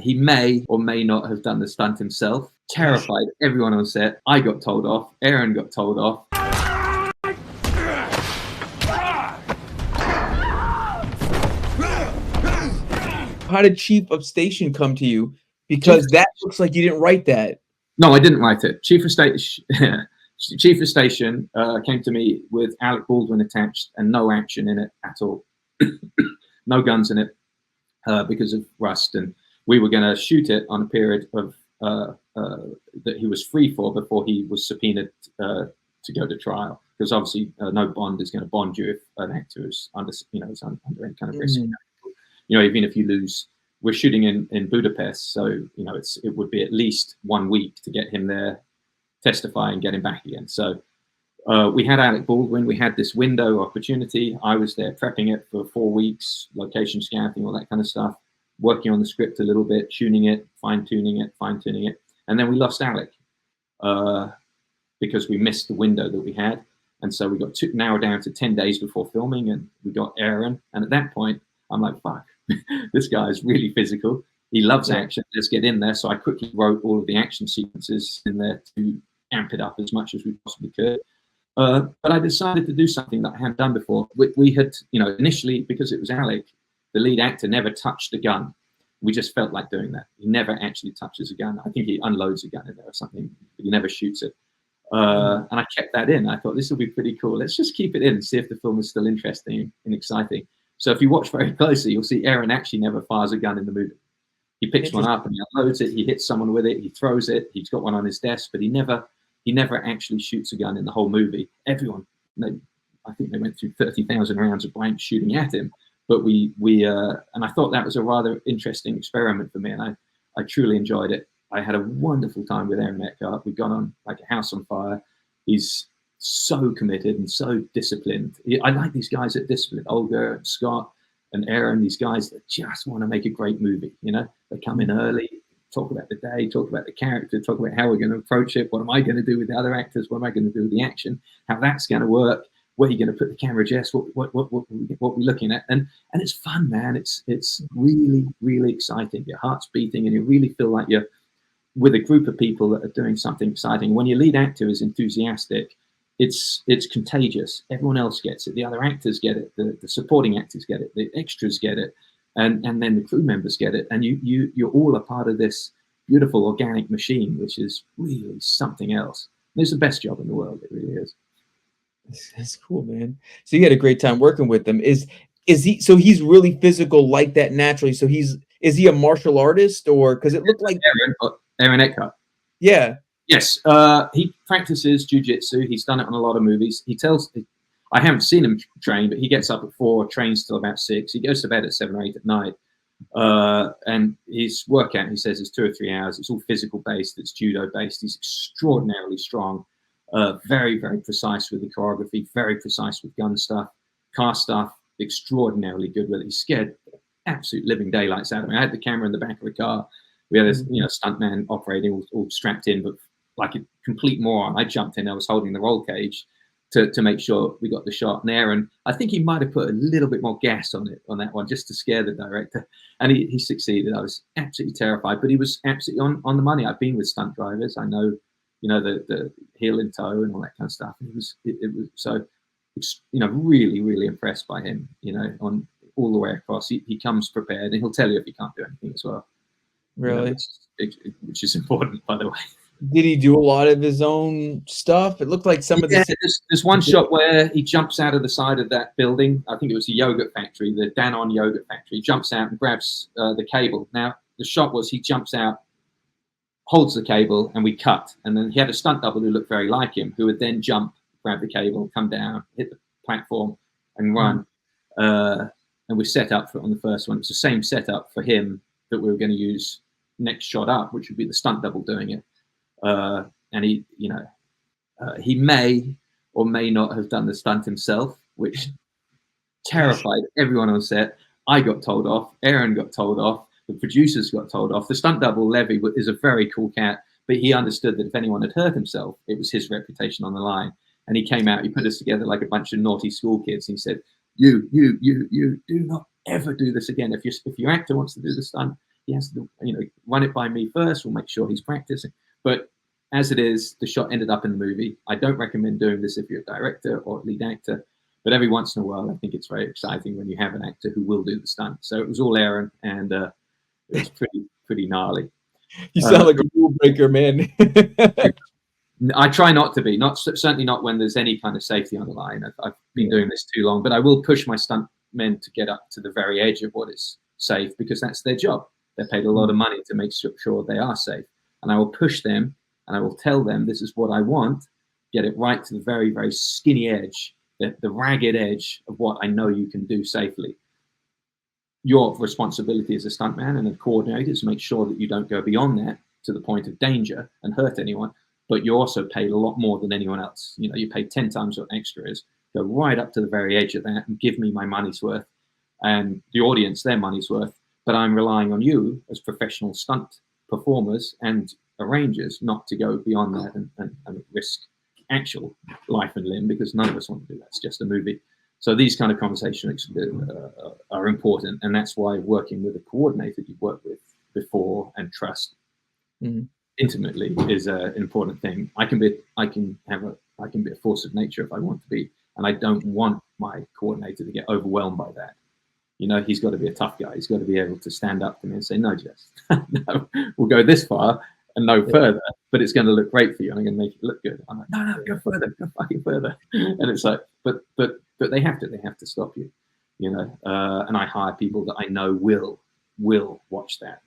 He may or may not have done the stunt himself. Terrified everyone on set. I got told off. Aaron got told off. How did Chief of Station come to you? Because that looks like you didn't write that. No, I didn't write it. Chief of Station came to me with Alec Baldwin attached and no action in it at all. No guns in it because of rust. And we were going to shoot it on a period of that he was free for before he was subpoenaed to go to trial. Because obviously no bond is going to bond you if an actor is under, is under any kind of risk. Even if you lose, we're shooting in Budapest, so it would be at least 1 week to get him there, testify, and get him back again. So we had Alec Baldwin. We had this window opportunity. I was there prepping it for 4 weeks, location scouting, all that kind of stuff, working on the script a little bit, tuning it, fine-tuning it, and then we lost Alec because we missed the window that we had, and so we got narrowed down to 10 days before filming, and we got Aaron, and at that point, I'm like, fuck. This guy is really physical. He loves action. Let's get in there. So I quickly wrote all of the action sequences in there to amp it up as much as we possibly could. But I decided to do something that I hadn't done before. We had, initially, because it was Alec, the lead actor never touched a gun. We just felt like doing that. He never actually touches a gun. I think he unloads a gun in there or something, but he never shoots it. And I kept that in. I thought this will be pretty cool. Let's just keep it in and see if the film is still interesting and exciting. So if you watch very closely, you'll see Aaron actually never fires a gun in the movie. He picks one up and he unloads it. He hits someone with it. He throws it. He's got one on his desk, but he never actually shoots a gun in the whole movie. Everyone, I think they went through 30,000 rounds of blanks shooting at him. But and I thought that was a rather interesting experiment for me, and I truly enjoyed it. I had a wonderful time with Aaron Eckhart. We got on like a house on fire. He's so committed and so disciplined. I like these guys that are disciplined. Olga and Scott and Aaron, these guys that just want to make a great movie. They come in early, talk about the day, talk about the character, talk about how we're going to approach it. What am I going to do with the other actors? What am I going to do with the action? How that's going to work? Where are you going to put the camera, Jess? What we're looking at? And it's fun, man. It's really, really exciting. Your heart's beating and you really feel like you're with a group of people that are doing something exciting. When your lead actor is enthusiastic, it's contagious. Everyone else gets it. The other actors get it. The supporting actors get it. The extras get it, and then the crew members get it. And you're all a part of this beautiful organic machine, which is really something else. It's the best job in the world. It really is. That's cool, man. So you had a great time working with him. Is he? So he's really physical like that naturally. So is he a martial artist, or because it looked like Aaron Eckhart? Yeah. Yes, he practices jiu-jitsu. He's done it on a lot of movies. I haven't seen him train, but he gets up at 4, trains till about 6. He goes to bed at 7 or 8 at night. And his workout, he says, is 2 or 3 hours. It's all physical based. It's judo based. He's extraordinarily strong, very, very precise with the choreography, very precise with gun stuff, car stuff, extraordinarily good with it. He scared absolute living daylights out of me. I had the camera in the back of the car. We had this, stuntman operating all strapped in, but like a complete moron. I jumped in. I was holding the roll cage to make sure we got the shot. And Aaron, I think he might have put a little bit more gas on that one, just to scare the director. And he succeeded. I was absolutely terrified, but he was absolutely on the money. I've been with stunt drivers. I know, the heel in toe and all that kind of stuff. And it was so, really, really impressed by him, on all the way across. He comes prepared, and he'll tell you if he can't do anything as well. Really? Which is important, by the way. Did he do a lot of his own stuff? It looked like some of the... There's one shot where he jumps out of the side of that building. I think it was the yogurt factory, the Danone yogurt factory. He jumps out and grabs the cable. Now, the shot was he jumps out, holds the cable, and we cut. And then he had a stunt double who looked very like him, who would then jump, grab the cable, come down, hit the platform, and run. And we set up for it on the first one. It was the same setup for him that we were going to use next shot up, which would be the stunt double doing it. And he may or may not have done the stunt himself, which terrified everyone on set. I got told off. Aaron got told off. The producers got told off. The stunt double, Levy, is a very cool cat, but he understood that if anyone had hurt himself, it was his reputation on the line. And he came out, he put us together like a bunch of naughty school kids. And he said, you do not ever do this again. If your actor wants to do the stunt, he has to, run it by me first. We'll make sure he's practicing. But as it is, the shot ended up in the movie. I don't recommend doing this if you're a director or lead actor, but every once in a while, I think it's very exciting when you have an actor who will do the stunt. So it was all Aaron, and it was pretty gnarly. You sound like a rule breaker, man. I try not to be, certainly not when there's any kind of safety on the line. I've been doing this too long, but I will push my stunt men to get up to the very edge of what is safe, because that's their job. They're paid a lot of money to make sure they are safe. And I will push them, and I will tell them, this is what I want, get it right to the very, very skinny edge, the ragged edge of what I know you can do safely. Your responsibility as a stuntman and a coordinator is to make sure that you don't go beyond that to the point of danger and hurt anyone, but you're also paid a lot more than anyone else. You pay 10 times what extra is. Go right up to the very edge of that and give me my money's worth, and the audience their money's worth. But I'm relying on you as professional stunt performers and arrangers not to go beyond that and risk actual life and limb, because none of us want to do that. It's just a movie. So these kind of conversations are important, and that's why working with a coordinator you've worked with before and trust intimately is an important thing. I can be a force of nature if I want to be, and I don't want my coordinator to get overwhelmed by that. He's got to be a tough guy. He's got to be able to stand up to me and say, no, Jess, no, we'll go this far and no further, but it's going to look great for you, and I'm going to make it look good. I'm like, no, go further, go fucking further. And it's like, but they have to stop you, and I hire people that I know will watch that.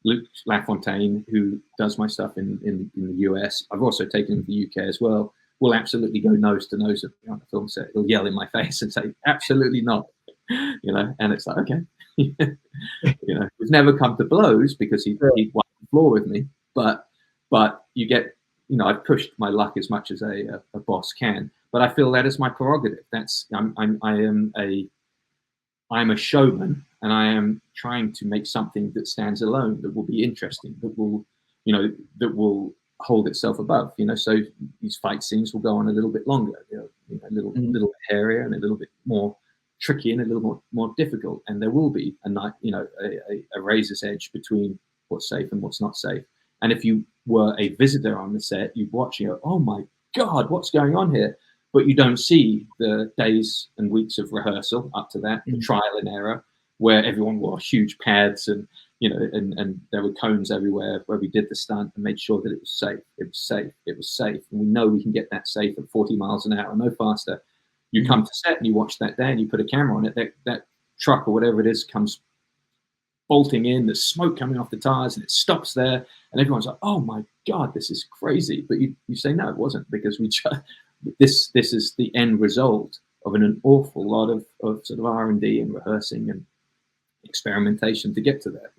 Luke Lafontaine, who does my stuff in the US, I've also taken him to the UK as well, will absolutely go nose to nose with me on the film set. He'll yell in my face and say, absolutely not. And it's like, okay. We've never come to blows because he won the floor with me, but you get, I've pushed my luck as much as a boss can, but I feel that is my prerogative. I'm a showman, and I am trying to make something that stands alone, that will be interesting, that will hold itself above. So these fight scenes will go on a little bit longer, a little bit hairier and a little bit more tricky and a little more difficult, and there will be a razor's edge between what's safe and what's not safe. And if you were a visitor on the set, you'd watch and go, oh my God, what's going on here? But you don't see the days and weeks of rehearsal up to that, the trial and error, where everyone wore huge pads and there were cones everywhere, where we did the stunt and made sure that it was safe. It was safe. It was safe. And we know we can get that safe at 40 miles an hour, no faster. You come to set and you watch that day and you put a camera on it, that truck or whatever it is comes bolting in, there's smoke coming off the tires, and it stops there, and everyone's like, oh my God, this is crazy. But you say, no, it wasn't, because this is the end result of an awful lot of sort of R&D and rehearsing and experimentation to get to that,